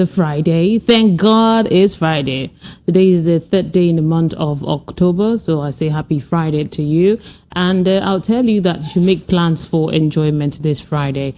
to Friday. Thank God it's Friday. Today is the third day in the month of October, so I say happy Friday to you. And I'll tell you that you should make plans for enjoyment this Friday.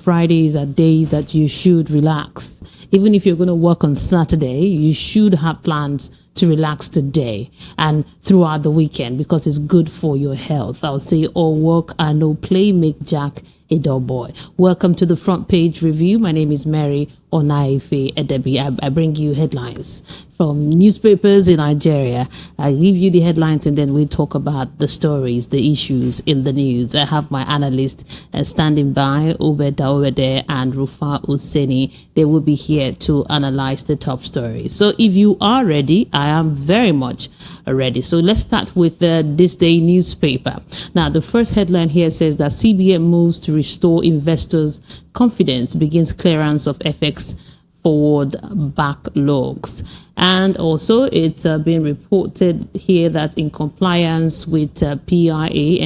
Fridays are days that you should relax. Even if you're going to work on Saturday, you should have plans to relax today and throughout the weekend because it's good for your health. I'll say all work and no play make Jack a dull boy. Welcome to the front page review. My name is Mary Onaife Edebi. I bring you headlines from newspapers in Nigeria. I give you the headlines and then we talk about the stories, the issues in the news. I have my analysts standing by, Obede and Rufai Oseni. They will be here to analyze the top stories. So if you are ready, I am very much ready. So let's start with this day newspaper. Now, the first headline here says that CBN moves to restore investors' confidence, begins clearance of FX forward backlogs. And also, it's been reported here that in compliance with PIA,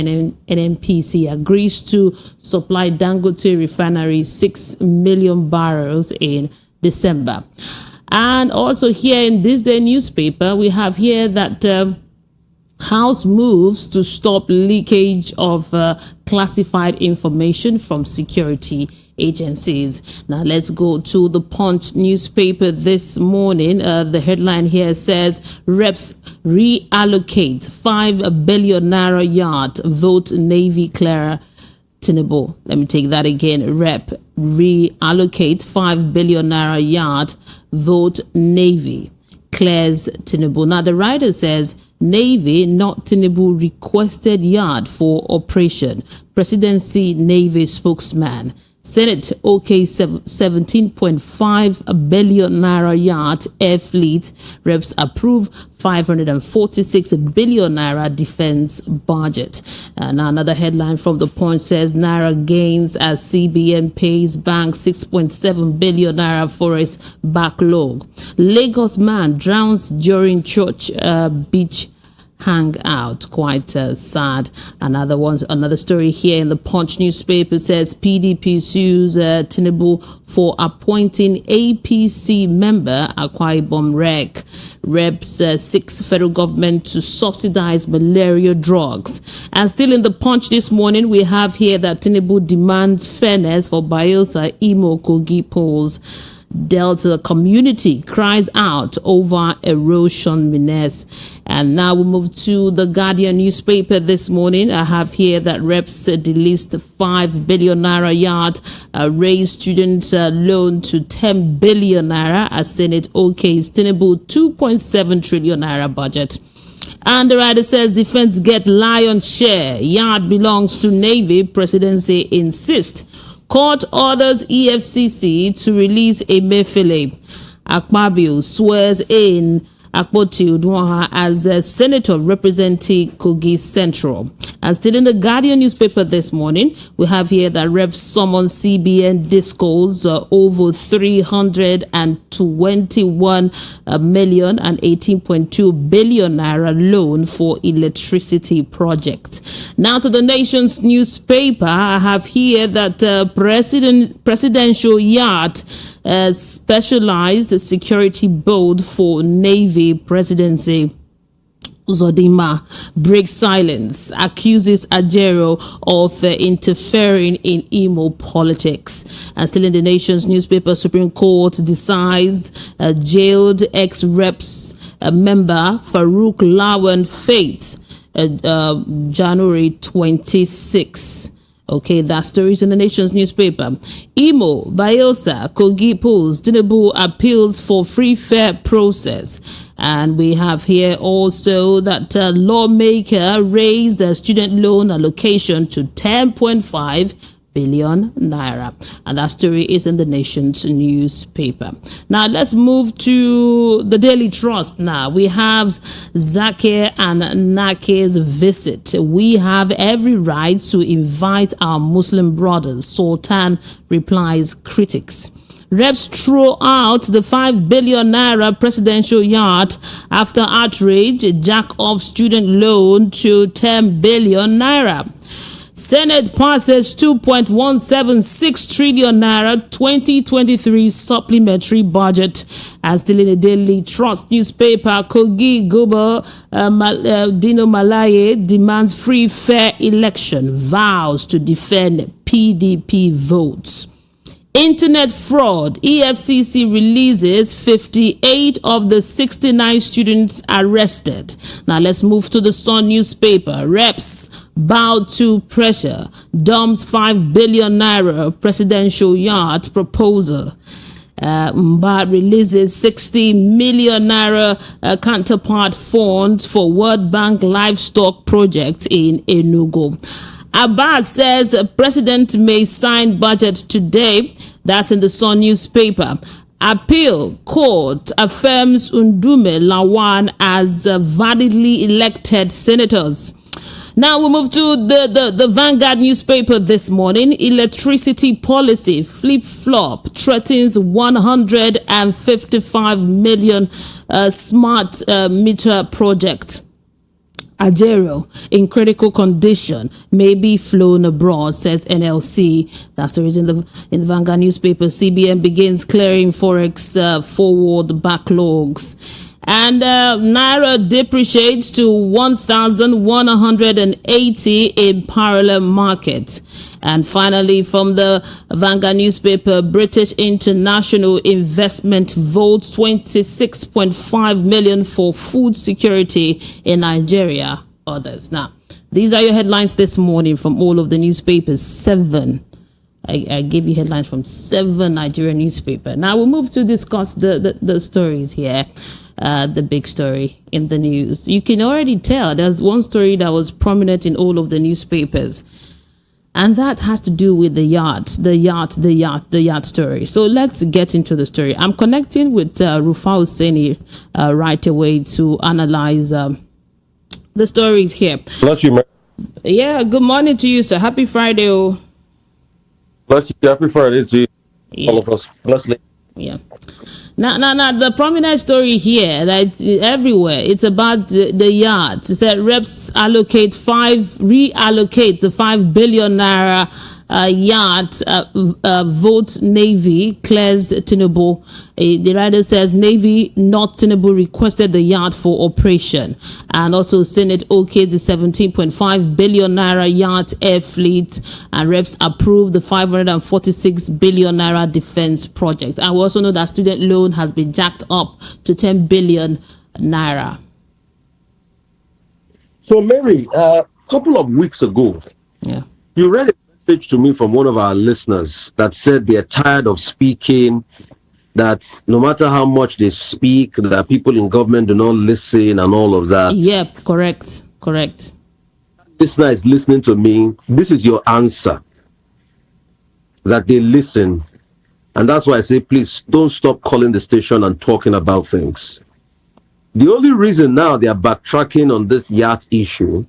NNPC agrees to supply Dangote refinery 6 million barrels in December. And also here in this day newspaper, we have here that House moves to stop leakage of classified information from security agencies. Now let's go to the Punch newspaper this morning. The headline here says reps reallocate 5 billion naira yacht, vote Navy clear Tinubu. Let me take that again. Rep reallocate 5 billion naira yacht, vote Navy clears Tinubu. Now the writer says Navy, not Tinubu, requested yacht for operation. Presidency Navy spokesman. Senate OK 17.5 billion naira yacht air fleet. Reps approve 546 billion naira defense budget. Now another headline from the Punch says naira gains as CBN pays bank 6.7 billion naira Forex backlog. Lagos man drowns during church beach hangout. Quite sad. Another story here in the Punch newspaper says PDP sues Tinubu for appointing APC member Akwa Ibom Rec. Reps 6 federal government to subsidize malaria drugs. And still in the Punch this morning, we have here that Tinubu demands fairness for Bayelsa Imo Kogi polls. Delta community cries out over erosion menace. And now we move to the Guardian newspaper this morning. I have here that reps delisted 5 billion naira yacht, raised students loan to 10 billion naira as Senate OK's Tinubu 2.7 trillion naira budget. And the writer says defense get lion share. Yacht belongs to Navy. Presidency insists. Court orders EFCC to release Emefiele. Akpabio swears in Akpoti Udwaha as a senator representing Kogi Central. And still in the Guardian newspaper this morning, we have here that reps summon CBN discos over 321 million and 18.2 billion naira loan for electricity project. Now to the Nation's newspaper, I have here that presidential yacht specialized security board for Navy presidency. Uzodinma breaks silence, accuses Ajero of interfering in Imo politics. And still in the Nation's newspaper, Supreme Court decides jailed ex-reps member Farouk Lawan fate January 26. Okay, that story is in the Nation's newspaper. Imo, Bayelsa, Kogi polls, Tinubu appeals for free fair process. And we have here also that lawmaker raised a student loan allocation to 10.5 billion naira. And that story is in the Nation's newspaper. Now let's move to the Daily Trust. Now we have Zakir and Nake's visit. We have every right to invite our Muslim brothers, Sultan replies critics. Reps throw out the 5 billion naira presidential yacht after outrage, jack up student loan to 10 billion naira. Senate passes 2.176 trillion naira 2023 supplementary budget. As still in the Daily Trust newspaper, Kogi Gobo Dino Malaye demands free, fair election, vows to defend PDP votes. Internet fraud. EFCC releases 58 of the 69 students arrested. Now let's move to the Sun newspaper. Reps bow to pressure. Dumps 5 billion naira presidential yacht proposal. Mba releases 60 million naira counterpart funds for World Bank livestock project in Enugu. Abbas says president may sign budget today. That's in the Sun newspaper. Appeal court affirms Ndume Lawan as validly elected senators. Now we move to the Vanguard newspaper this morning. Electricity policy flip-flop threatens 155 million smart meter project. Ajero in critical condition may be flown abroad, says NLC. That's the reason in the Vanguard newspaper, CBN begins clearing Forex forward backlogs. And naira depreciates to 1,180 in parallel market. And finally, from the Vanguard newspaper, British International Investment votes 26.5 million for food security in Nigeria. Others. Now, these are your headlines this morning from all of the newspapers. 7. I gave you headlines from 7 Nigerian newspapers. Now we'll move to discuss the stories here. The big story in the news. You can already tell there's one story that was prominent in all of the newspapers. And that has to do with the yacht story. So let's get into the story. I'm connecting with Rufai Oseni right away to analyze the stories here. Bless you, man. Yeah, good morning to you, sir. Happy Friday. Oh. Bless you. Happy Friday to you, all of us. Bless you. Yeah. Now, the prominent story here that's everywhere. It's about the yacht. It said reps reallocate the 5 billion naira yacht vote Navy clears Tinubu. The writer says Navy, not Tinubu, requested the yacht for operation. And also Senate okayed the 17.5 billion naira yacht air fleet, and reps approved the 546 billion naira defense project. And we also know that student loan has been jacked up to 10 billion naira. So, Mary, a couple of weeks ago, you read a message to me from one of our listeners that said they're tired of speaking, that no matter how much they speak, that people in government do not listen and all of that. Yep, correct. Listener is listening to me. This is your answer, that they listen. And that's why I say, please don't stop calling the station and talking about things. The only reason now they are backtracking on this yacht issue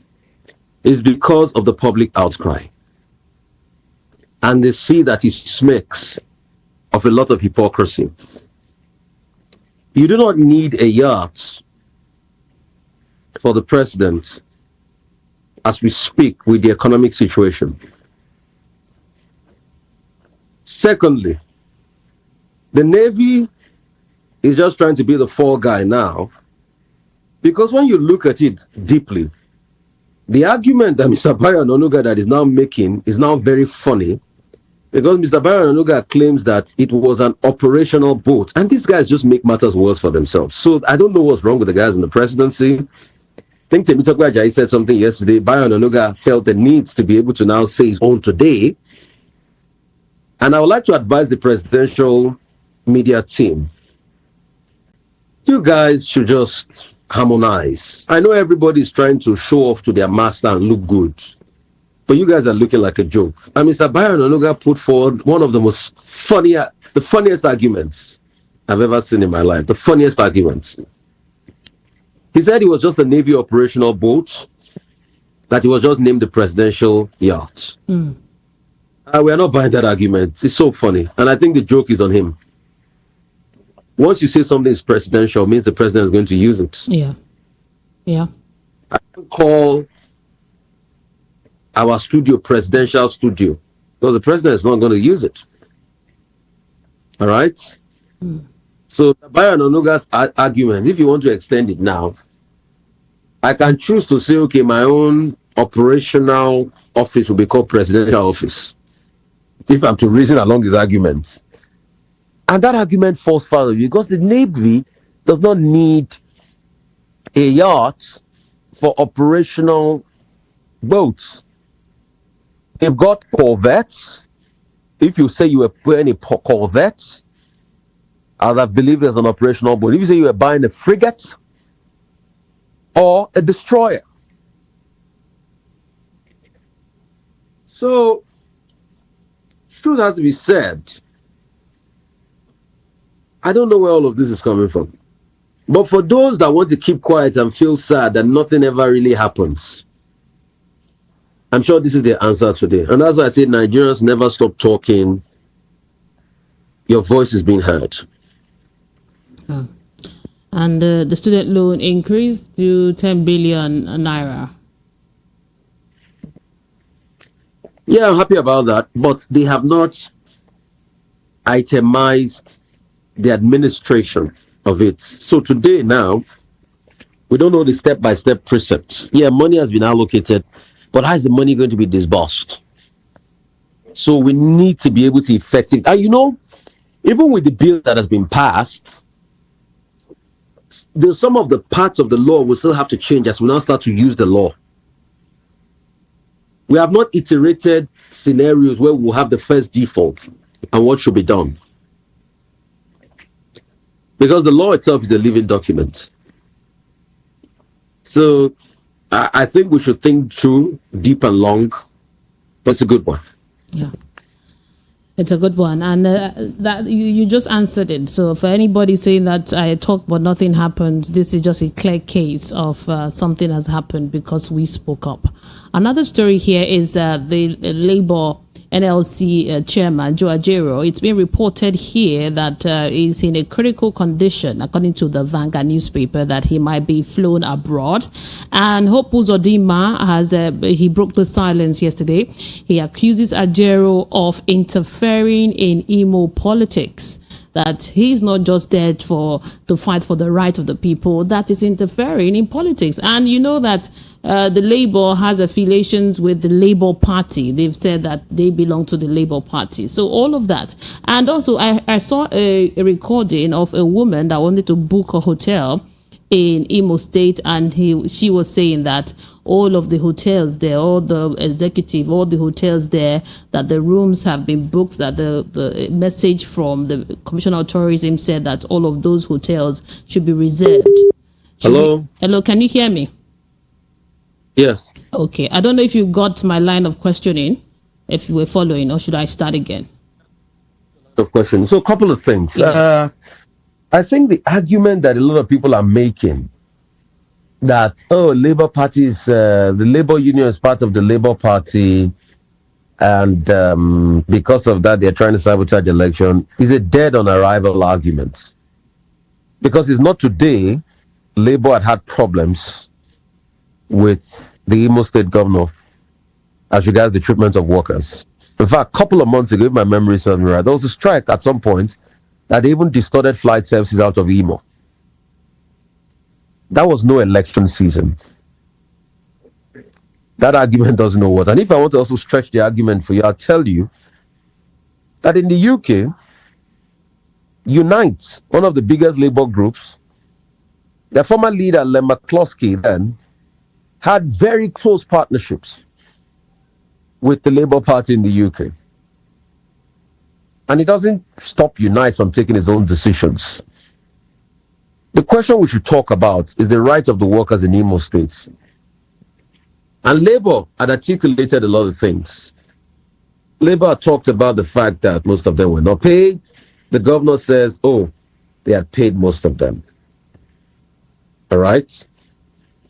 is because of the public outcry. And they see that it smacks of a lot of hypocrisy. You do not need a yacht for the president as we speak with the economic situation. Secondly, the Navy is just trying to be the fall guy now, because when you look at it deeply, the argument that Mr. Bayo Ononuga that is now making is now very funny, because Mr. Bayo Ononuga claims that it was an operational boat, and these guys just make matters worse for themselves. So I don't know what's wrong with the guys in the presidency. I think Temitope Ajayi said something yesterday. Bayo Ononuga felt the need to be able to now say his own today. And I would like to advise the presidential media team, you guys should just harmonize. I know everybody is trying to show off to their master and look good, but you guys are looking like a joke. And Mr. Bayo Ononuga put forward one of the funniest arguments I've ever seen in my life. The funniest arguments. He said it was just a Navy operational boat, that it was just named the presidential yacht. We are not buying that argument. It's so funny. And I think the joke is on him. Once you say something is presidential, it means the president is going to use it. Yeah. I can call our studio, presidential studio, because the president is not going to use it. All right. So Bayo Ononuga's argument, if you want to extend it now, I can choose to say, okay, my own operational office will be called presidential office. If I'm to reason along his arguments. And that argument falls foul because the Navy does not need a yacht for operational boats. They've got corvettes. If you say you were buying a corvette, I'd have believed there's an operational boat. If you say you were buying a frigate or a destroyer. So, truth has to be said, I don't know where all of this is coming from. But for those that want to keep quiet and feel sad that nothing ever really happens, I'm sure this is the answer today. And that's why I say Nigerians never stop talking. Your voice is being heard. Oh. And the student loan increased to 10 billion naira. Yeah, I'm happy about that. But they have not itemized the administration of it. So today now, we don't know the step-by-step precepts. Yeah, money has been allocated, but how is the money going to be disbursed? So we need to be able to effectively, and you know, even with the bill that has been passed, there's some of the parts of the law will still have to change as we now start to use the law. We have not iterated scenarios where we'll have the first default and what should be done. Because the law itself is a living document. So I think we should think through deep and long. But it's a good one. Yeah. It's a good one, and that you just answered it. So for anybody saying that I talked but nothing happened, this is just a clear case of something has happened because we spoke up. Another story here is the Labour NLC chairman, Joe Ajero. It's been reported here that he's in a critical condition, according to the Vanguard newspaper, that he might be flown abroad. And Hope Uzodinma has he broke the silence yesterday. He accuses Ajero of interfering in Imo politics, that he's not just there to fight for the right of the people, that is interfering in politics. And you know that the Labour has affiliations with the Labour Party. They've said that they belong to the Labour Party. So all of that. And also, I saw a recording of a woman that wanted to book a hotel in Imo State, and she was saying that all of the hotels there, all the hotels there, that the rooms have been booked, that the message from the Commissioner of Tourism said that all of those hotels should be reserved. Hello, can you hear me? Yes. Okay, I don't know if you got my line of questioning, if you were following, or should I start again? Of questions. So a couple of things. Yeah. I think the argument that a lot of people are making that, Labour Party is, the Labour Union is part of the Labour Party, and because of that, they're trying to sabotage the election, is a dead on arrival argument. Because it's not today Labour had problems with the Imo State governor as regards the treatment of workers. In fact, a couple of months ago, if my memory serves me right, there was a strike at some point that even distorted flight services out of Imo. That was no election season. That argument doesn't know what. And if I want to also stretch the argument for you, I'll tell you that in the UK, Unite, one of the biggest labour groups, their former leader, Len McCloskey, then had very close partnerships with the Labour Party in the UK. And it doesn't stop Unite from taking its own decisions. The question we should talk about is the right of the workers in Imo State. And Labour had articulated a lot of things. Labour talked about the fact that most of them were not paid. The governor says, they had paid most of them. All right?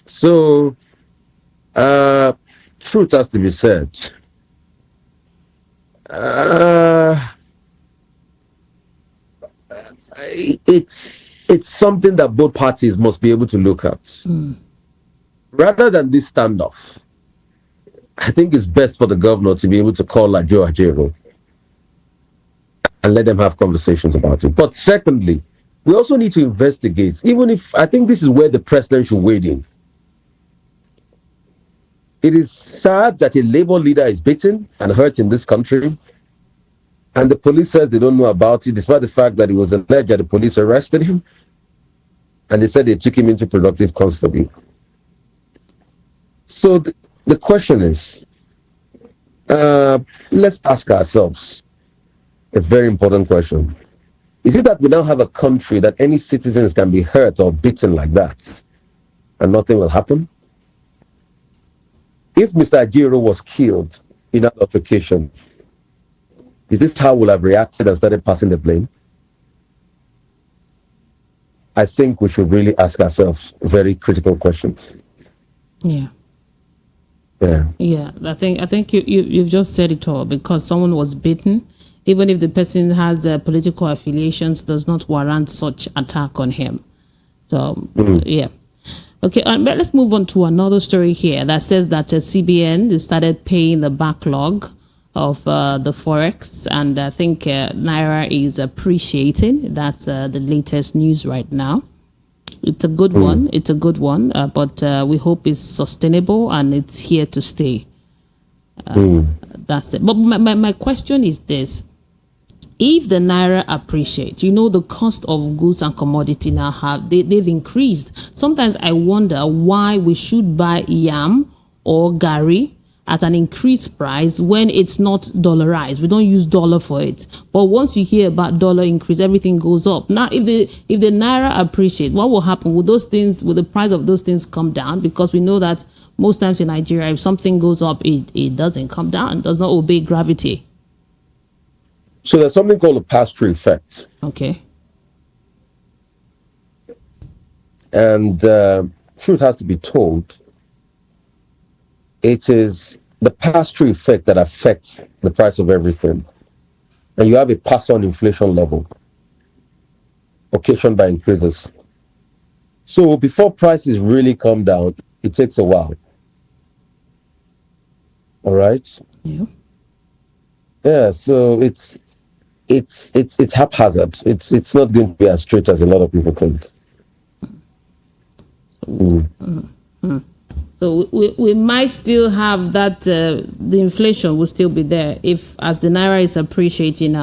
So, truth has to be said. It's something that both parties must be able to look at. Rather than this standoff, I think it's best for the governor to be able to call Ijeoma Egwuatu and let them have conversations about it. But secondly, we also need to investigate, even if I think this is where the president should wade in. It is sad that a labor leader is beaten and hurt in this country, and the police says they don't know about it, despite the fact that it was alleged that the police arrested him, and they said they took him into productive custody. So the question is, let's ask ourselves a very important question. Is it that we now have a country that any citizens can be hurt or beaten like that and nothing will happen? If Mr. Ajiro was killed in that altercation, is this how we'll have reacted and started passing the blame? I think we should really ask ourselves very critical questions. Yeah. Yeah. Yeah, I think you've just said it all, because someone was beaten, even if the person has political affiliations, does not warrant such attack on him. So yeah. Okay, but let's move on to another story here that says that CBN started paying the backlog of the Forex, and I think naira is appreciating. That's the latest news right now. It's a good one. It's a good one, but we hope it's sustainable and it's here to stay. That's it. But my question is this. If the naira appreciates, the cost of goods and commodity now they've increased. Sometimes I wonder why we should buy yam or gari at an increased price when it's not dollarized. We don't use dollar for it. But once you hear about dollar increase, everything goes up. Now, if the naira appreciate, what will happen? Will the price of those things come down? Because we know that most times in Nigeria, if something goes up, it doesn't come down, it does not obey gravity. So there's something called a pass-through effect. Okay. And truth has to be told, it is the pass-through effect that affects the price of everything. And you have a pass-on inflation level occasioned by increases. So before prices really come down, it takes a while. All right? Yeah. Yeah, so it's haphazard. It's not going to be as straight as a lot of people think. So we might still have that, the inflation will still be there if, as the naira is appreciating,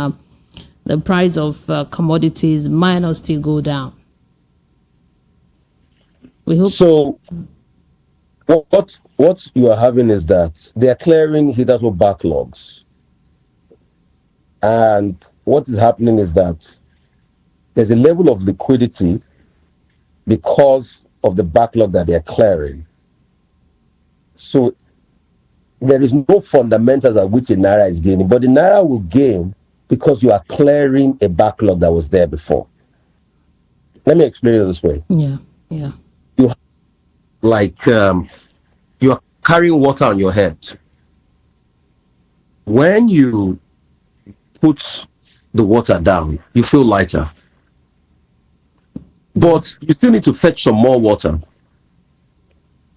the price of commodities might not still go down. We hope. So what you are having is that they are clearing hitherto backlogs. And what is happening is that there's a level of liquidity because of the backlog that they're clearing. So there is no fundamentals at which a naira is gaining, but the naira will gain because you are clearing a backlog that was there before. Let me explain it this way. Yeah. You are carrying water on your head. When you put the water down, you feel lighter. But you still need to fetch some more water.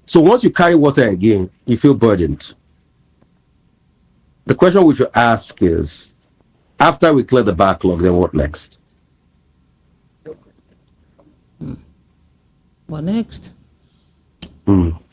So once you carry water again, you feel burdened. The question we should ask is, after we clear the backlog, then what next? What next?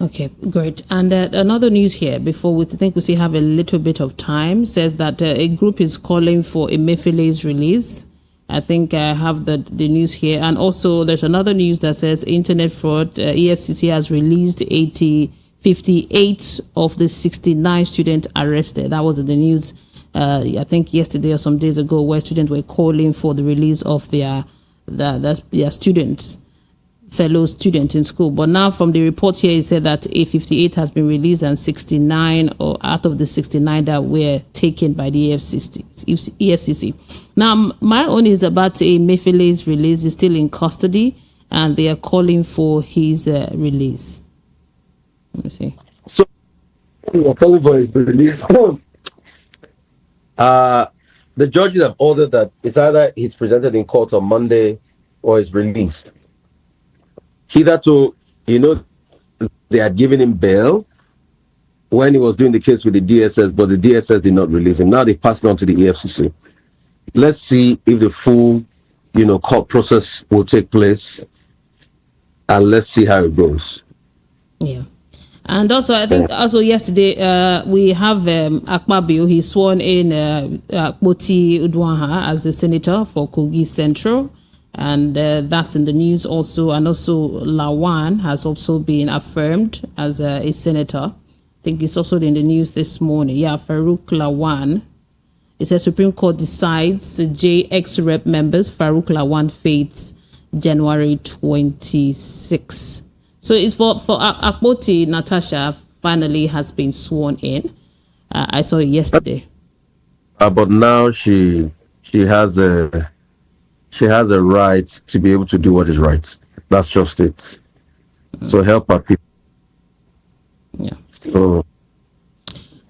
Okay, great. And another news here, before we think we still have a little bit of time, says that a group is calling for Emefiele's release. I think I have the news here. And also there's another news that says internet fraud. EFCC has released 58 of the 69 students arrested. That was the news, I think yesterday or some days ago, where students were calling for the release of their students, fellow students in school. But now from the report here, it said that a 58 has been released and 69 or out of the 69 that were taken by the EFCC. Now, my own is about Emefiele's release. He's still in custody and they are calling for his release. Let me see. So, we're calling for his release. The judges have ordered that it's either he's presented in court on Monday or he's released. Hitherto, they had given him bail, when he was doing the case with the DSS, but the DSS did not release him. Now they passed it on to the EFCC. Let's see if the full, court process will take place, and let's see how it goes. Yeah. And also, I think yesterday, we have Akpabio. He sworn in Akpoti Udwaha as a senator for Kogi Central. And that's in the news also. And also Lawan has also been affirmed as a senator. I think it's also in the news this morning. Yeah, Farouk Lawan. It says Supreme Court decides JX rep members. Farouk Lawan fades January 26. So it's for Akpoti. Natasha finally has been sworn in. I saw it yesterday. But now she has a right to be able to do what is right. That's just it. So help our people. Yeah. So.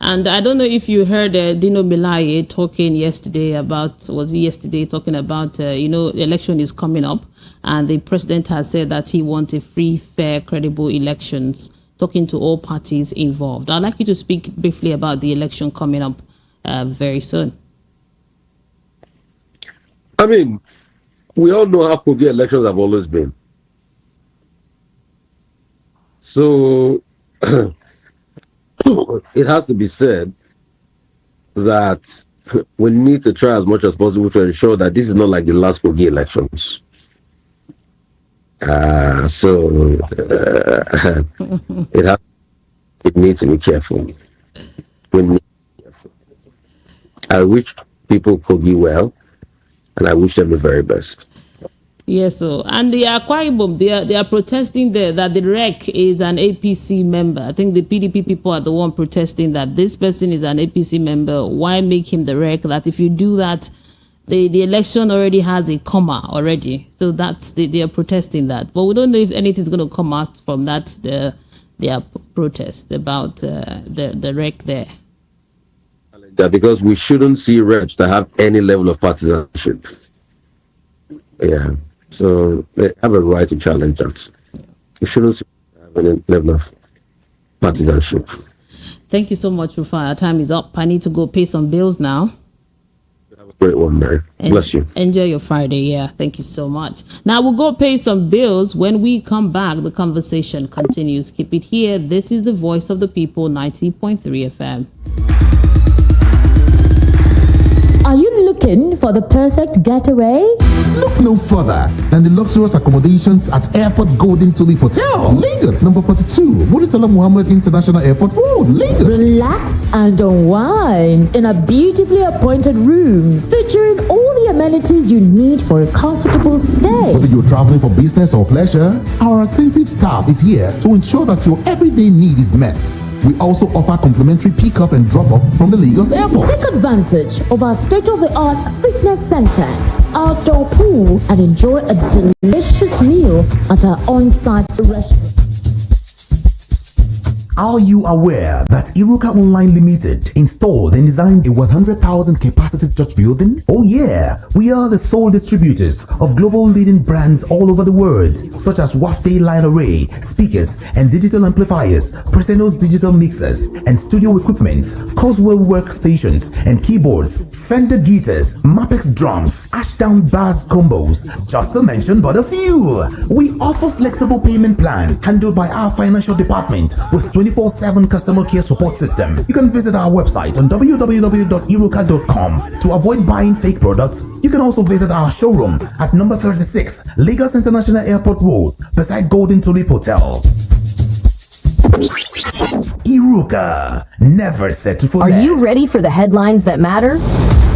And I don't know if you heard Dino Milaye talking yesterday about, talking about, the election is coming up. And the president has said that he wants a free, fair, credible elections, talking to all parties involved. I'd like you to speak briefly about the election coming up very soon. I mean, we all know how Kogi elections have always been. So it has to be said that we need to try as much as possible to ensure that this is not like the last Kogi elections. It needs to be careful. We need to be careful. I wish people Kogi well, and I wish them the very best. Yes, so and the Akwa Ibom, they are protesting there that the REC is an APC member. I think the PDP people are the one protesting that this person is an APC member. Why make him the REC? That if you do that, the election already has a comma already. So that's they are protesting that. But we don't know if anything's going to come out from that their protest about the REC there. That because we shouldn't see REC that have any level of partisanship. Yeah. So they have a right to challenge that. We shouldn't have any level of partisanship. Thank you so much, Rufai. Our time is up. I need to go pay some bills now. Have a great one, Mary. Bless you. Enjoy your Friday. Yeah, thank you so much. Now we'll go pay some bills. When we come back, the conversation continues. Keep it here. This is the Voice of the People, 90.3 FM. Are you looking for the perfect getaway? Look no further than the luxurious accommodations at Airport Golden Tulip Hotel, Lagos, number 42, Muritala Muhammad International Airport Road, Lagos. Relax and unwind in a beautifully appointed rooms featuring all the amenities you need for a comfortable stay. Whether you're traveling for business or pleasure, our attentive staff is here to ensure that your everyday need is met. We also offer complimentary pick-up and drop-off from the Lagos airport. Take advantage of our state-of-the-art fitness center, outdoor pool, and enjoy a delicious meal at our on-site restaurant. Are you aware that Iruka Online Limited installed and designed a 100,000 capacity church building? Oh yeah, we are the sole distributors of global leading brands all over the world, such as Wafte Line Array, speakers and digital amplifiers, Preseno's digital mixers and studio equipment, Coswell workstations and keyboards, Fender guitars, Mapex drums, Ashdown bass combos, just to mention but a few. We offer flexible payment plan handled by our financial department with 24/7 customer care support system. You can visit our website on www.iruka.com to avoid buying fake products. You can also visit our showroom at number 36 Lagos International Airport Road beside Golden Tulip Hotel. Iruka, never settle for less. Are you ready for the headlines that matter?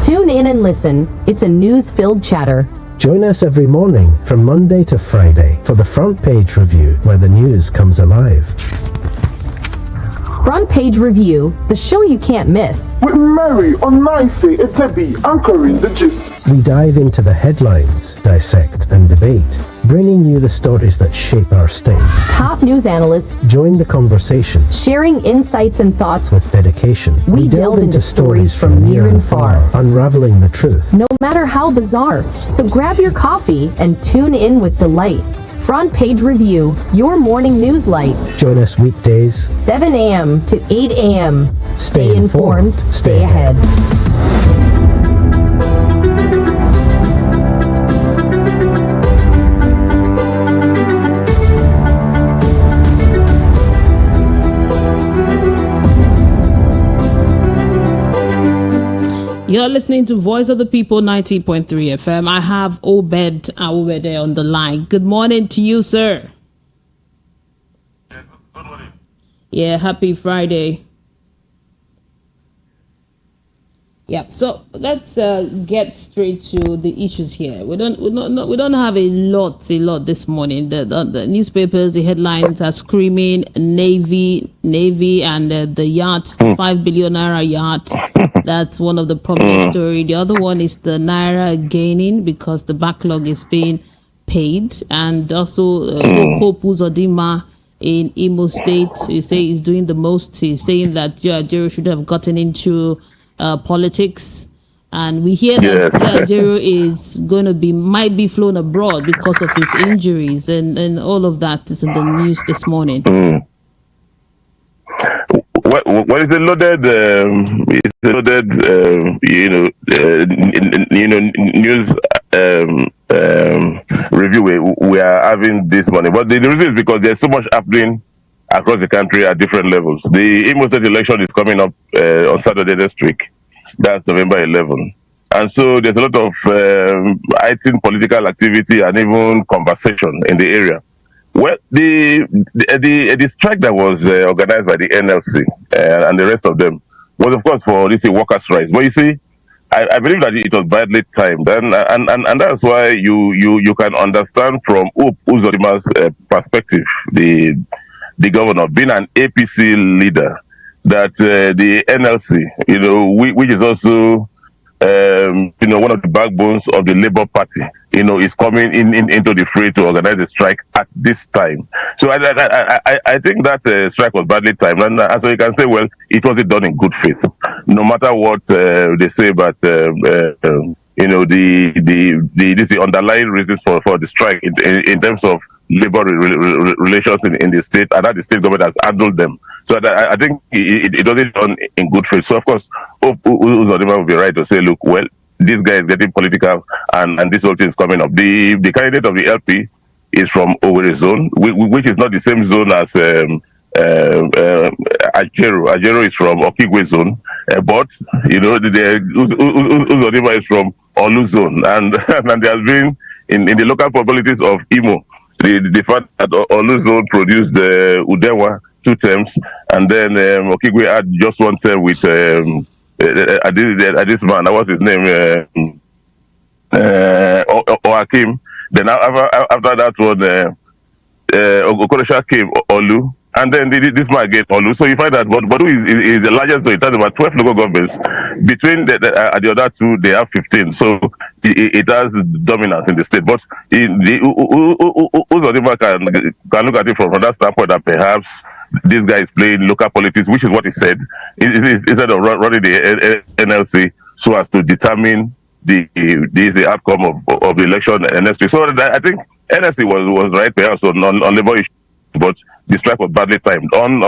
Tune in and listen. It's a news-filled chatter. Join us every morning from Monday to Friday for the Front Page Review, where the news comes alive. Front Page Review, the show you can't miss. With Mary Onaife Etebi anchoring the gist. We dive into the headlines, dissect and debate, bringing you the stories that shape our state. Top news analysts join the conversation, sharing insights and thoughts with dedication. We delve into stories from near and far, unraveling the truth, no matter how bizarre. So grab your coffee and tune in with delight Front Page Review, your morning news light. Join us weekdays 7 a.m. to 8 a.m. Stay informed, stay ahead. You're listening to Voice of the People 90.3 FM. I have Obed Awede on the line. Good morning to you, sir. Yeah, good morning. Yeah, happy Friday. Yeah, so let's get straight to the issues here. We don't have a lot this morning. The newspapers, the headlines are screaming Navy, and the yacht, the 5 billion naira yacht. That's one of the prominent story. The other one is the naira gaining because the backlog is being paid, and also Hope Uzodinma in Imo State. He say he's doing the most. He's saying that Jero should have gotten into politics, and we hear that Jero is going to might be flown abroad because of his injuries, and all of that is in the news this morning. What is a loaded? It's a loaded, news review we are having this morning. But the reason is because there's so much happening across the country at different levels. The Imo State election is coming up on Saturday this week. That's November 11. And so there's a lot of heightened political activity and even conversation in the area. Well, the strike that was organized by the NLC and the rest of them was, of course, for this workers' rights. But you see, I believe that it was badly timed, and that's why you can understand from Uzodima's perspective, the governor being an APC leader, that the NLC, which is also one of the backbones of the Labour Party, is coming into the fray to organize a strike at this time. So I think that strike was badly timed, and so you can say, well, it wasn't done in good faith, no matter what they say about the underlying reasons for the strike in terms of labor relations in the state, and that the state government has handled them. So I think it wasn't done in good faith. So of course, Uzodinma will be right to say, look, well, this guy is getting political, and this whole thing is coming up. The candidate of the LP is from Owerri zone, which is not the same zone as Ajero. Ajero is from Okigwe zone, but Uzodinma is from Olu zone, and there has been in the local probabilities of Imo, the fact that Olu zone produced Udewa 2 terms, and then Okigwe had just 1 term with this man. What's his name? Oakim. Then after that one, Okoresha came, Olu, and then this man again, Olu. So you find that Bodu is the largest, so it has about 12 local governments. Between the other two, they have 15. So it has dominance in the state. But Uzodinma can look at it from that standpoint that perhaps this guy is playing local politics, which is what he said, instead of running the NLC so as to determine the outcome of the election next week. So I think NLC was right perhaps on labor issues, but the strike was badly timed. On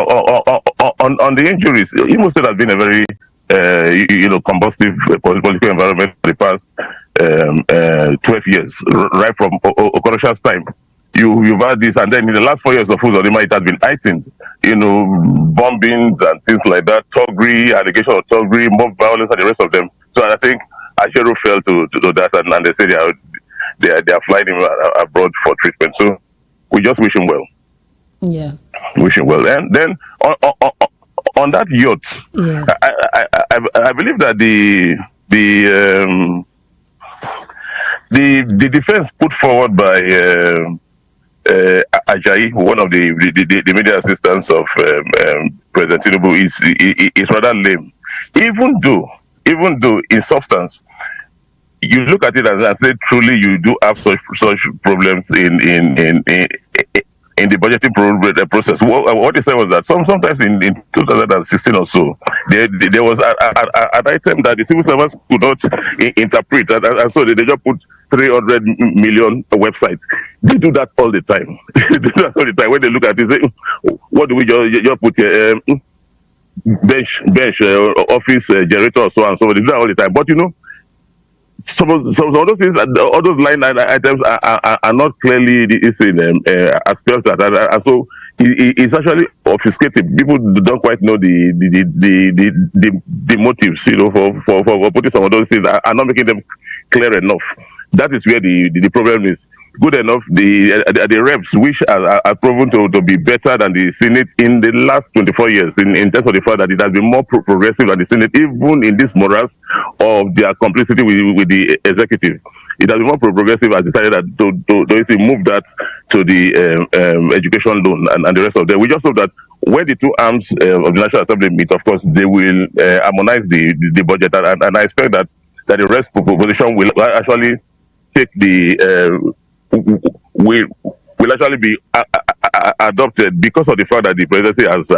the injuries, Imo State has been a very combustive political environment for the past 12 years, right from Okoresha's time. You've had this, and then in the last 4 years of Uzodinma, it has been heightened. Bombings and things like that, thuggery, allegation of thuggery, mob violence, and the rest of them. So I think Ajero failed to do that, and they say they are flying him abroad for treatment. So we just wish him well. Yeah. Wish him well. And then on that yacht, yes. I believe that the defense put forward by Ajayi, one of the media assistants of President Tinubu, is rather lame. Even though in substance, you look at it and say, truly, you do have such problems in the budgeting process. What they said was that sometimes in 2016 or so, there was an item that the civil servants could not interpret, and so they just put 300 million websites. They do that all the time. They do that all the time. When they look at it, say, what do we just put here? Bench, office, generator, so on, so they do that all the time. But some of those things, all those line items are not clearly aspect that, and so it's actually obfuscated. People don't quite know the motives, for putting some of those things are not making them clear enough. That is where the problem is. Good enough, the reps, which are proven to be better than the Senate in the last 24 years, in terms of the fact that it has been more progressive than the Senate, even in this morass of their complicity with the executive. It has been more progressive, has decided that to move that to the education loan and the rest of them. We just hope that when the two arms of the National Assembly meet, of course, they will harmonize the budget, and I expect that the rest proposition will actually take will actually be adopted because of the fact that the presidency has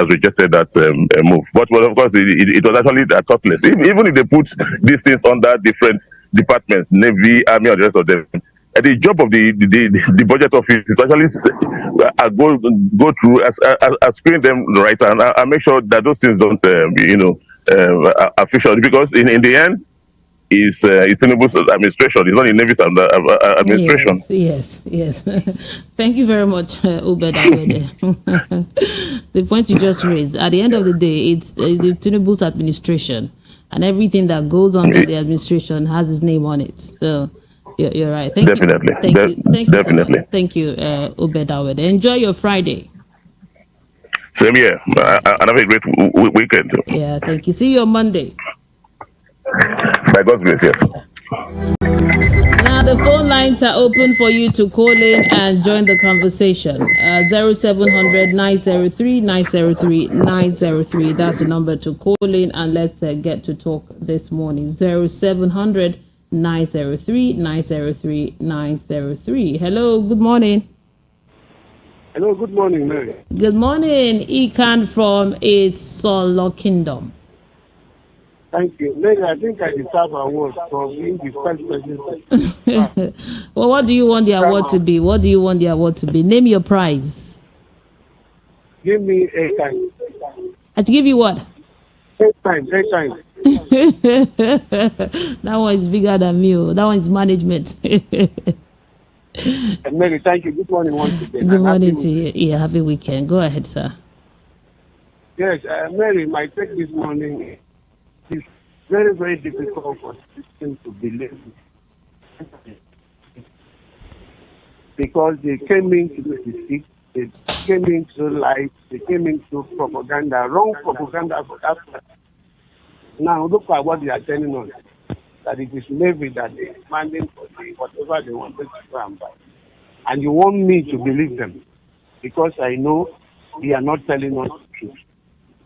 rejected that move. But of course, it was actually thoughtless. Even if they put these things under different departments, Navy, Army, and the rest of them, the job of the budget office is actually go through, screen them right, and make sure that those things don't official, because in the end, is Tinubu's administration. It's not in Navy's administration. Yes. Thank you very much, Obed Awede. The point you just raised, at the end of the day, it's the Tinubu's administration, and everything that goes under the administration has his name on it. So you're right. Thank you. Definitely. Thank you, Obed Awede. Enjoy your Friday. Same here. And have a great weekend. Yeah, thank you. See you on Monday. By God's grace, yes. Now the phone lines are open for you to call in and join the conversation. 0700 903 903 903. That's the number to call in, and let's get to talk this morning. 0700 903 903 903. Hello, good morning. Hello, good morning, Mary. Good morning, Ikan from Isolo Kingdom. Thank you. Mary, I think I deserve an award for being the first president. Well, what do you want the award to be? What do you want the award to be? Name your prize. Give me 8 times. I have to give you what? 8 times. That one is bigger than me. That one is management. Mary, thank you. Good morning once again. Good morning to you. Yeah, happy weekend. Go ahead, sir. Yes, Mary, my take this morning is very, very difficult for citizens to believe, because they came into the city, they came into life, they came into propaganda, wrong propaganda for that. Now look at what they are telling us, that it is Navy that they are demanding for whatever they wanted to go and buy. And you want me to believe them, because I know they are not telling us the truth.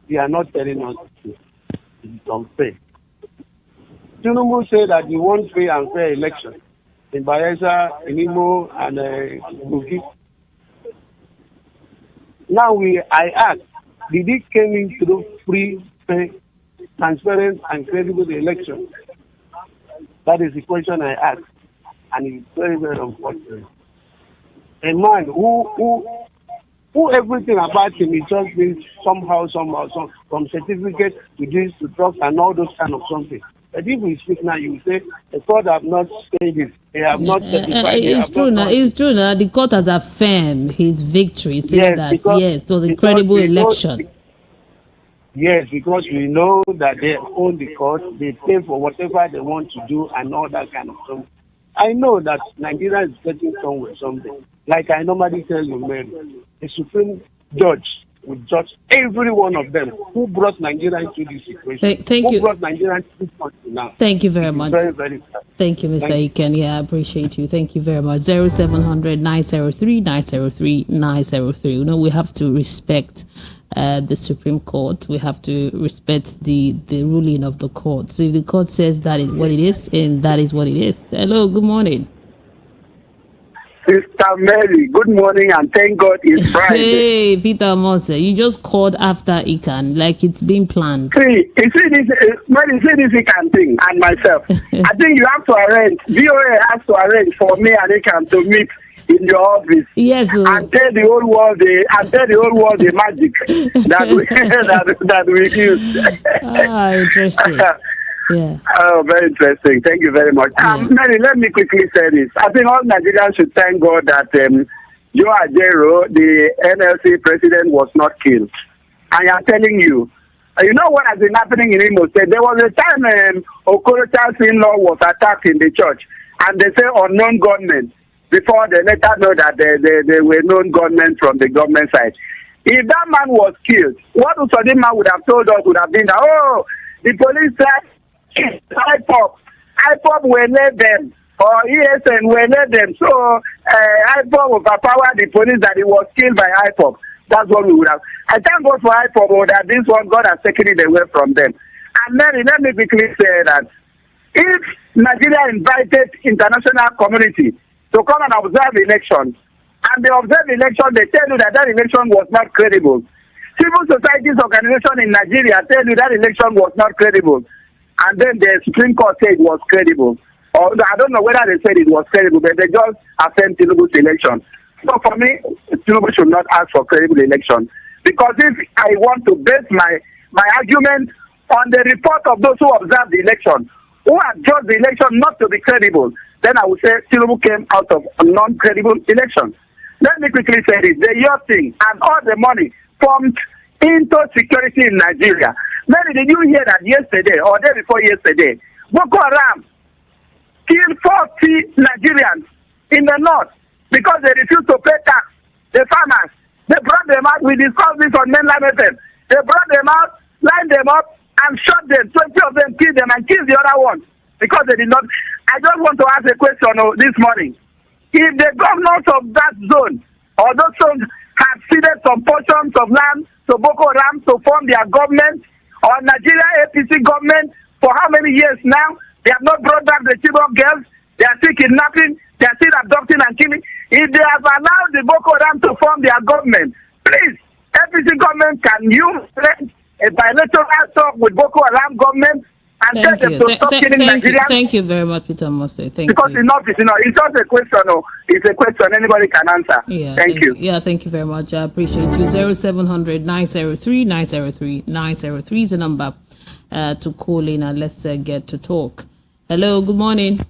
They are not telling us the truth. It's unfair. Tinubu said that he wants fair and fair election in Bayelsa, in Imo, and Kogi. Now I ask, did he came into the free, fair, transparent, and credible election? That is the question I ask, and it's very, very unfortunate. A man who everything about him is just being somehow, from certificate to this to drugs and all those kind of something. But if we speak now, you say the court have not said this. They have not certified. It's true now. It's true now. The court has affirmed his victory, saying that yes, it was a credible election. Yes, because we know that they own the court, they pay for whatever they want to do and all that kind of stuff. I know that Nigeria is getting somewhere someday. Like I normally tell you, Mary, the Supreme Judge will judge every one of them who brought Nigeria into this situation. Thank you. Who brought Nigeria into this country now. Thank you very much. Very, very sad. Thank you, Mr. Iken. Yeah, I appreciate you. Thank you very much. 0700 903 903 903. You know, we have to respect the Supreme Court. We have to respect the ruling of the court. So if the court says that is what it is, and that is what it is. Hello, good morning. Sister Mary, good morning and thank God it's Friday. Hey, Peter Mose, you just called after Ikan, like it's been planned. See, you see this, Mary, see this Ikan thing and myself. I think you have to arrange, VOA has to arrange for me and Ikan to meet in your office. Yes, and tell the whole world the magic that we that we use. Interesting. Yeah. Oh, very interesting. Thank you very much. Mary, let me quickly say this. I think all Nigerians should thank God that Joe Ajero, the NLC president, was not killed. I am telling you, you know what has been happening in Imo State? There was a time Okorocha's in-law was attacked in the church, and they say unknown gunmen. Before they let us know that they were known gunmen from the government side. If that man was killed, what Usodima would have told us would have been that, oh, the police said, IPOP will let them, or ESN will let them. So IPOP overpowered the police that he was killed by IPOP. That's what we would have. I thank God for IPOP, or that this one, God has taken it away from them. And then let me quickly say that if Nigeria invited international community to come and observe the election, and they observe the election, they tell you that election was not credible. Civil society's organization in Nigeria tell you that election was not credible. And then the Supreme Court said it was credible. Or I don't know whether they said it was credible, but they just affirmed Tinubu's election. So for me, Tinubu should not ask for credible election. Because if I want to base my argument on the report of those who observed the election, who have judged the election not to be credible, then I would say Tinubu came out of a non-credible election. Let me quickly say this. The yacht thing and all the money pumped into security in Nigeria. Maybe did you hear that yesterday or day before yesterday? Boko Haram killed 40 Nigerians in the north because they refused to pay tax. The farmers, they brought them out. We discussed this on Mainland FM. They brought them out, lined them up, and shot them. 20 of them killed them and killed the other ones because they did not. I just want to ask a question this morning. If the governors of that zone or those zones have ceded some portions of land to Boko Haram to form their government, or Nigeria APC government, for how many years now? They have not brought back the Chibok girls. They are still kidnapping. They are still abducting and killing. If they have allowed the Boko Haram to form their government, please, APC government, can you make a bilateral talk with Boko Haram government and tell them to stop killing Nigerians? Thank you very much, Peter Mose. Because enough is enough. It's just a question. It's a question anybody can answer. Yeah, thank you. Yeah, thank you very much. I appreciate you. 0700 903 903 903 is the number to call in, and let's get to talk. Hello, good morning.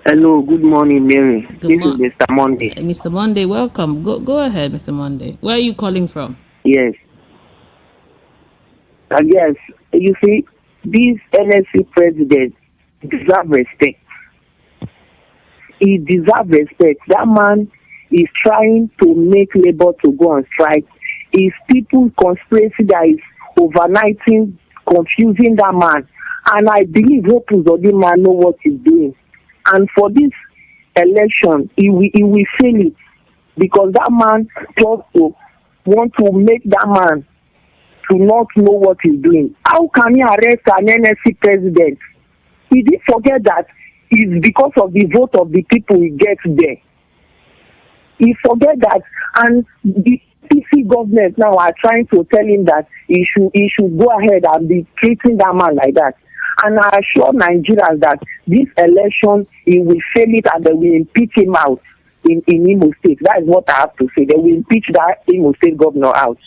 Hello, good morning, Mary. This is Mr. Monday. Mr. Monday, welcome. Go ahead, Mr. Monday. Where are you calling from? Yes. I guess, you see, this NSC president deserves respect. He deserves respect. That man is trying to make labor to go on strike. It's people's conspiracy that is overnighting, confusing that man. And I believe Hope Uzodinma know what he's doing. And for this election, he will fail it. Because that man just want to make that man to not know what he's doing. How can he arrest an NSC president? He did forget that it's because of the vote of the people he gets there. He forget that, and the PC government now are trying to tell him that he should go ahead and be treating that man like that. And I assure Nigerians that this election, he will fail it and they will impeach him out in Imo State. That is what I have to say. They will impeach that Imo State governor out.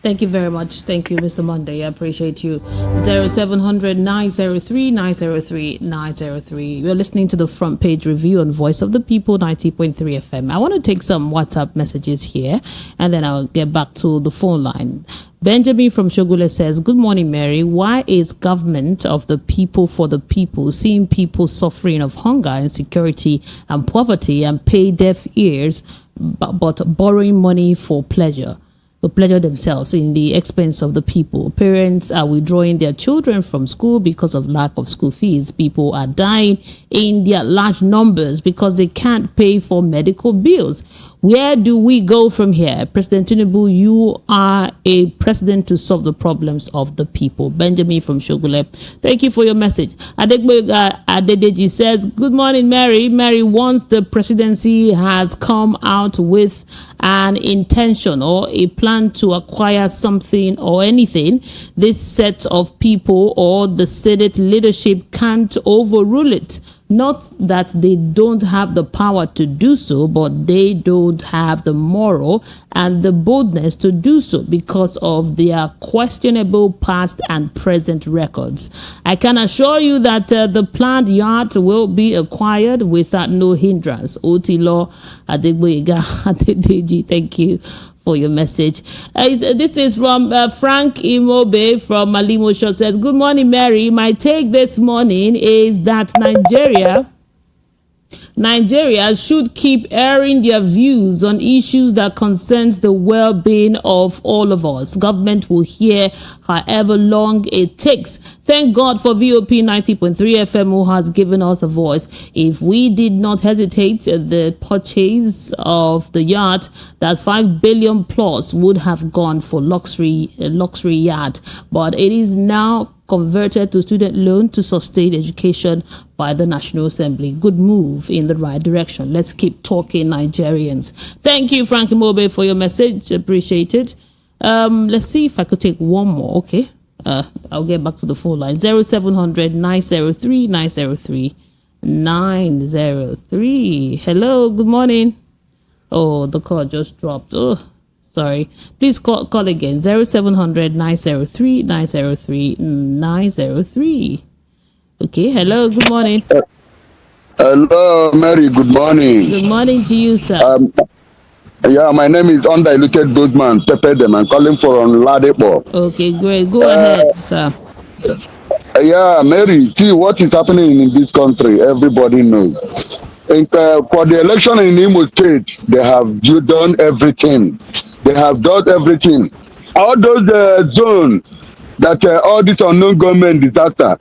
Thank you very much. Thank you, Mr. Monday. I appreciate you. 0700 903 903 903. You're listening to the front page review on Voice of the People 90.3 FM. I want to take some WhatsApp messages here and then I'll get back to the phone line. Benjamin from Shogule says, good morning, Mary. Why is government of the people for the people seeing people suffering of hunger, insecurity and poverty and pay deaf ears but borrowing money for pleasure? To pleasure themselves in the expense of the people. Parents are withdrawing their children from school because of lack of school fees. People are dying in their large numbers because they can't pay for medical bills. Where do we go from here? President Tinubu, you are a president to solve the problems of the people. Benjamin from Shogule, thank you for your message. Adedeji says, good morning, Mary. Mary, once the presidency has come out with an intention or a plan to acquire something or anything, this set of people or the Senate leadership can't overrule it. Not that they don't have the power to do so, but they don't have the moral and the boldness to do so because of their questionable past and present records. I can assure you that the planned yacht will be acquired without no hindrance. Otilo Adegboyega Adedeji, thank you for your message. This is from Frank Imobe from Malimo Show. Says, good morning, Mary. My take this morning is that Nigeria should keep airing their views on issues that concerns the well-being of all of us. Government will hear however long it takes. Thank God for VOP 90.3 FM who has given us a voice. If we did not hesitate, the purchase of the yacht, that 5 billion plus would have gone for luxury yacht. But it is now converted to student loan to sustain education by the National Assembly. Good move in the right direction. Let's keep talking, Nigerians. Thank you, Frank Imobe, for your message. Appreciate it. Let's see if I could take one more. Okay. I'll get back to the phone line. 0700 903 903 903. Hello, good morning. Oh, the call just dropped. Oh, sorry. Please call again. 0700 903 903 903. Okay, hello, good morning. Hello, Mary, good morning. Good morning to you, sir. Yeah, my name is Undiluted Boatman Tepedem. I'm calling from Ladepo. Okay, great. Go ahead, sir. Yeah, Mary, see what is happening in this country. Everybody knows. For the election in Imo State, they have done everything. They have done everything. All those zones that all this unknown government disaster,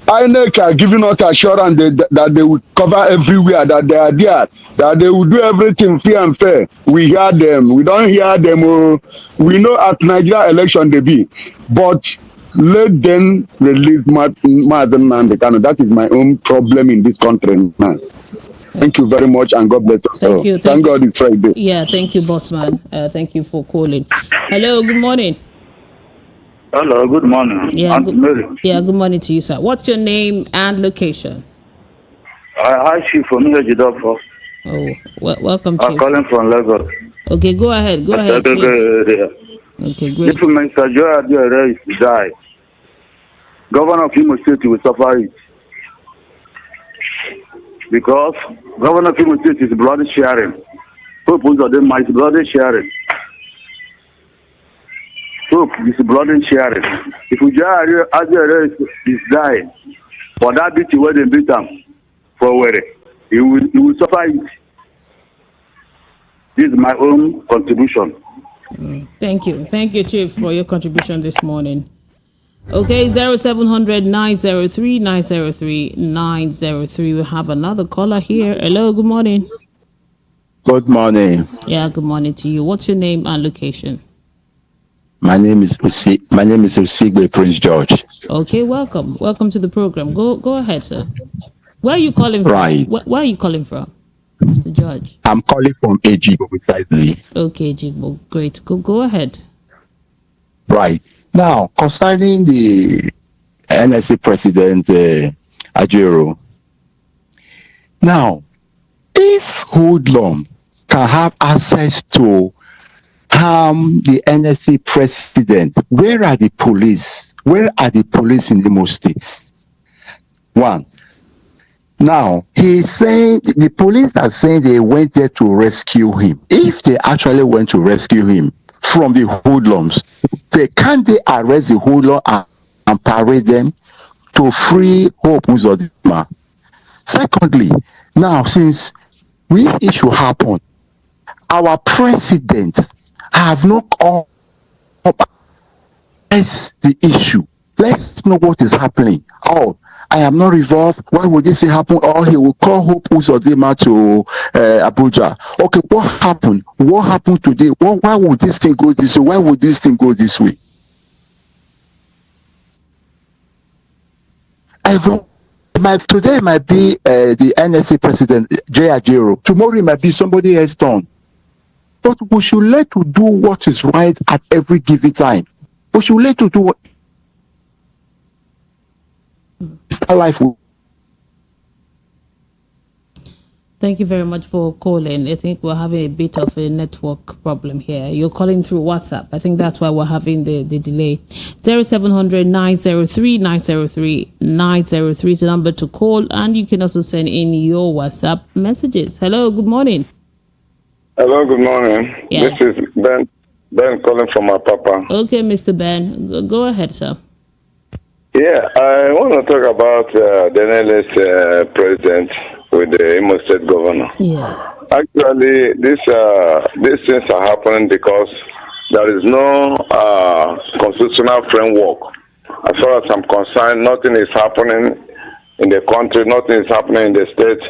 INEC are giving us assurance that they will cover everywhere, that they are there, that they will do everything fair and fair. We hear them. We don't hear them. We know at Nigeria election they be. But let them release Mazen and the Kano. That is my own problem in this country now. Thank you very much and God bless us. Thank you. Thank God it's Friday. Yeah, thank you, boss man. Thank you for calling. Hello, good morning. Hello, good morning. Yeah, good morning to you, sir. What's your name and location? Hi, Chief from Ejidofo. Oh, welcome, Chief. I'm calling from Lagos. Okay, go ahead. Chief. Okay, great. If Mr. Joe Adioere is to die, Governor of Imo State will suffer it. Because Governor of Imo State is blood sharing. Purpose of them is blood sharing. So it's blood sharing. If Joe Adioere is dying, for that beat where they beat him, for where he will suffer it. This is my own contribution. Thank you, Chief, for your contribution this morning. Okay, 0700 903 903 903. We have another caller here. Hello, good morning. Good morning. Yeah, good morning to you. What's your name and location? My name is Osigwe Prince George. Okay, welcome to the program. Go ahead, sir. Where are you calling from? Right. Where are you calling from, Mr. George? I'm calling from Ejigbo precisely. Okay, Ejigbo. Great. Go ahead. Right. Now, concerning the NSC President Ajero, now, if hoodlum can have access to harm the NSC President, where are the police? Where are the police in the most states? One. Now, he's saying, the police are saying they went there to rescue him. If they actually went to rescue him from the hoodlums, can't they arrest the hoodlum and parade them to free Hope Uzodinma? Secondly, now, since it should happen, our president have not come up as the issue. Let's know what is happening. Oh, I am not involved. Why would this happen? Or he will call Hope Uzodinma to Abuja. Okay, what happened? What happened today? Why would this thing go this way? Why would this thing go this way? Today might be the NSC president, J. Ajero. Tomorrow it might be somebody else done. But we should let to do what is right at every given time. We should let to do what life will. Thank you very much for calling. I think we're having a bit of a network problem here. You're calling through WhatsApp. I think that's why we're having the delay. 0700 903 903 903 is the number to call, and you can also send in your WhatsApp messages. Hello, good morning. Hello, good morning. Yeah. This is Ben calling from my papa. Okay, Mr. Ben, go ahead, sir. Yeah, I want to talk about the NLS president with the Imo State governor. Yes. Actually, these things are happening because there is no constitutional framework. As far as I'm concerned, nothing is happening in the country, nothing is happening in the state.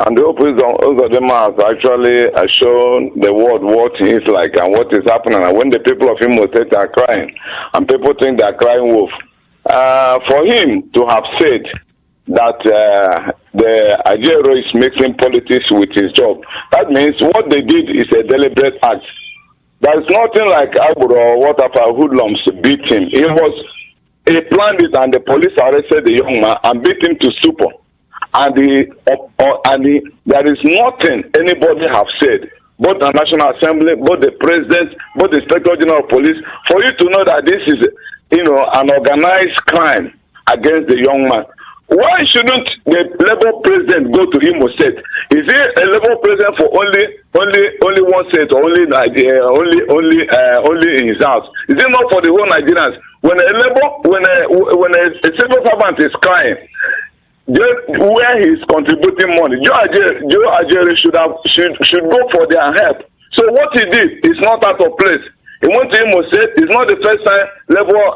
And the Uzodinma has actually shown the world what he is like and what is happening. And when the people of Imo State are crying, and people think they are crying wolf, for him to have said that the Ajero is mixing politics with his job, that means what they did is a deliberate act. There is nothing like Agboro or whatever hoodlums beat him. He planned it, and the police arrested the young man and beat him to stupor. And there is nothing anybody have said, both the National Assembly, both the President, both the Inspector General of Police, for you to know that this is, an organized crime against the young man. Why shouldn't the Labour president go to Imo State? Is he a Labour president for only one state, or only in his house? Is it not for the whole Nigerians? When a civil servant is crying, where he's contributing money, Joe Ajere should go for their help. So what he did is not out of place. He went to Imo State. It's not the first time Labour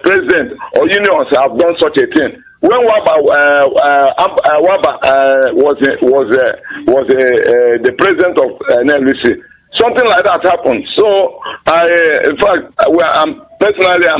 president or unions have done such a thing. When Waba was the president of NLC, something like that happened. So in fact, I'm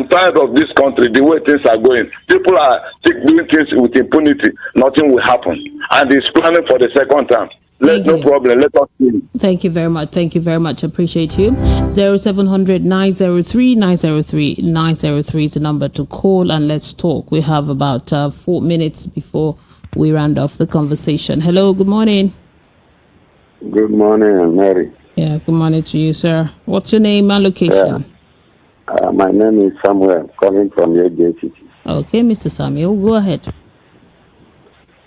tired of this country, the way things are going. People are doing things with impunity. Nothing will happen, and he's planning for the second time. No problem. Let us see. Thank you very much. Thank you very much. Appreciate you. 0700 903 903 903 is the number to call, and let's talk. We have about 4 minutes before we round off the conversation. Hello. Good morning. Good morning, Mary. Yeah. Good morning to you, sir. What's your name and location? My name is Samuel, calling from Yeje City. Okay, Mr. Samuel, go ahead.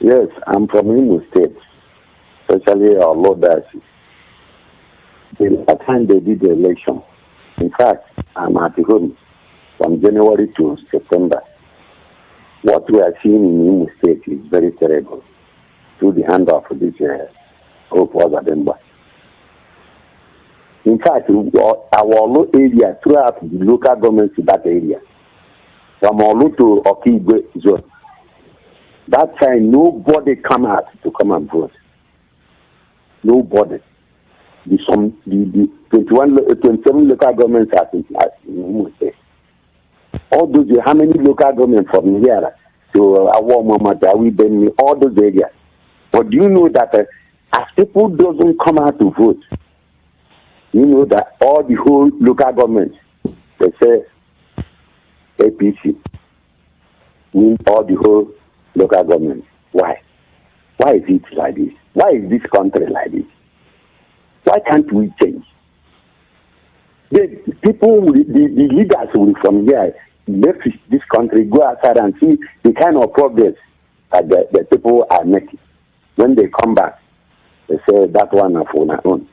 Yes, I'm from Imo State, especially our Lord Diocese. The last time they did the election, in fact, I'm at home from January to September. What we are seeing in Imo State is very terrible through the hand of this Hope Uzodinma. In fact, our area, throughout the local government to that area, from Olu to Okigwe zone, that time nobody come out to come and vote. Nobody. The 27 local governments are in Imo State. All those, how many local governments from here to Awomama, all those areas. But do you know that as people doesn't come out to vote, you know that all the whole local government, they say APC, win all the whole local government. Why? Why is it like this? Why is this country like this? Why can't we change? The leaders will from here left this country, go outside and see the kind of progress that the people are making. When they come back, they say that one of our own.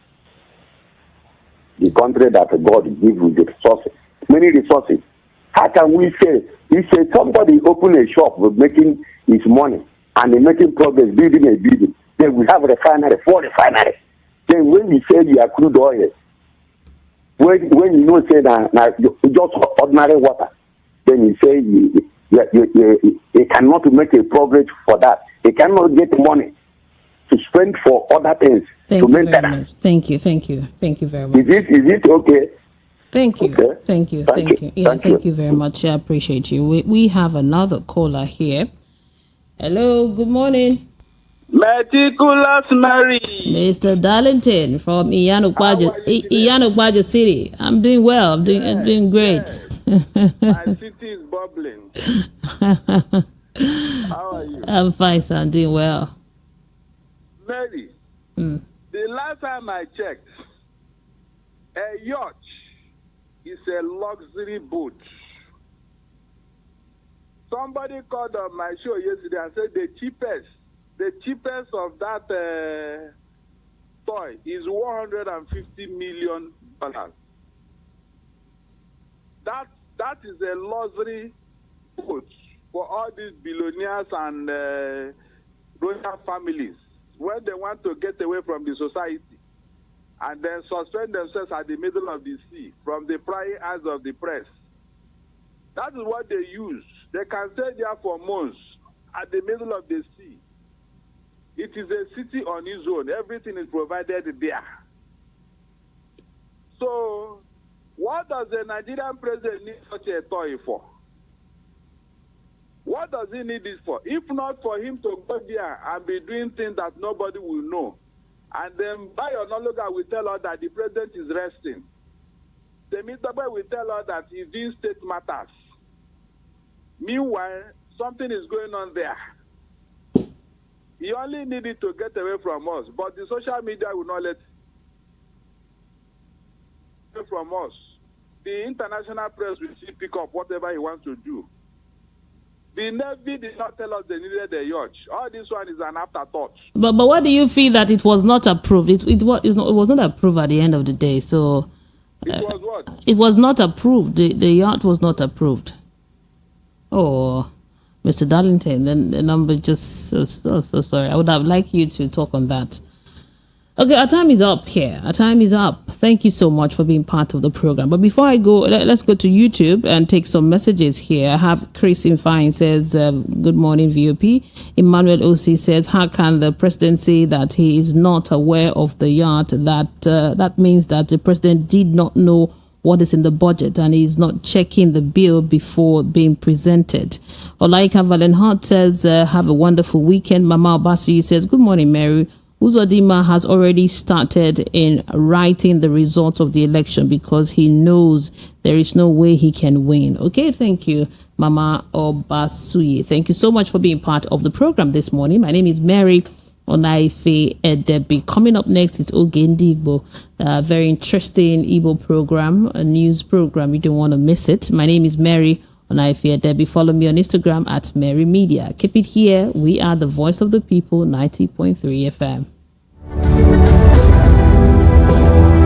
The country that God gives with the resources, many resources. How can we say, if somebody open a shop with making his money and they making progress, building a building, then we have refinery, 4 refineries. Then when you say you are crude oil, when you know say that just ordinary water, then you say He cannot make a progress for that. He cannot get money to spend for other things. Thank you very much. Thank you very much. Is it okay? Thank you. Okay. Thank you. Yeah, thank you very much. I appreciate you. We have another caller here. Hello, good morning. Meticulous Mary. Mr. Darlington from Iyanokwaja City. I'm doing well. I'm doing great. My city is bubbling. How are you? I'm fine, sir. I'm doing well. Mary, the last time I checked, a yacht is a luxury boat. Somebody called on my show yesterday and said the cheapest of that toy is $150 million. That is a luxury boat for all these billionaires and royal families when they want to get away from the society and then suspend themselves at the middle of the sea from the prying eyes of the press. That is what they use. They can stay there for months at the middle of the sea. It is a city on its own. Everything is provided there. So, what does the Nigerian president need such a toy for? What does he need this for? If not for him to go there and be doing things that nobody will know, and then by Onologa will tell us that the president is resting. The Mr. will tell us that he's doing state matters. Meanwhile, something is going on there. He only needed to get away from us, but the social media will not let him from us. The international press will still pick up whatever he wants to do. The Navy did not tell us they needed a yacht. All this one is an afterthought. But what do you feel that it was not approved? It was not approved at the end of the day. So it was what? It was not approved. The yacht was not approved. Oh, Mr. Darlington, then the number just so sorry. I would have liked you to talk on that. Okay, our time is up here. Our time is up. Thank you so much for being part of the program. But before I go, let's go to YouTube and take some messages here. I have Chris Infine says, good morning, VOP. Emmanuel O.C. says, how can the president say that he is not aware of the yacht? That means that the president did not know what is in the budget and is not checking the bill before being presented. Olaika Valenhart says, have a wonderful weekend. Mama Obasi says, good morning, Mary. Uzodinma has already started in writing the results of the election because he knows there is no way he can win. Okay, thank you, Mama Obasuyi. Thank you so much for being part of the program this morning. My name is Mary Onaife Edebi. Coming up next is Ogendi Igbo, a very interesting Igbo program, a news program. You don't want to miss it. My name is Mary Onaife Edebi. Follow me on Instagram at Mary Media. Keep it here. We are the voice of the people, 90.3 FM.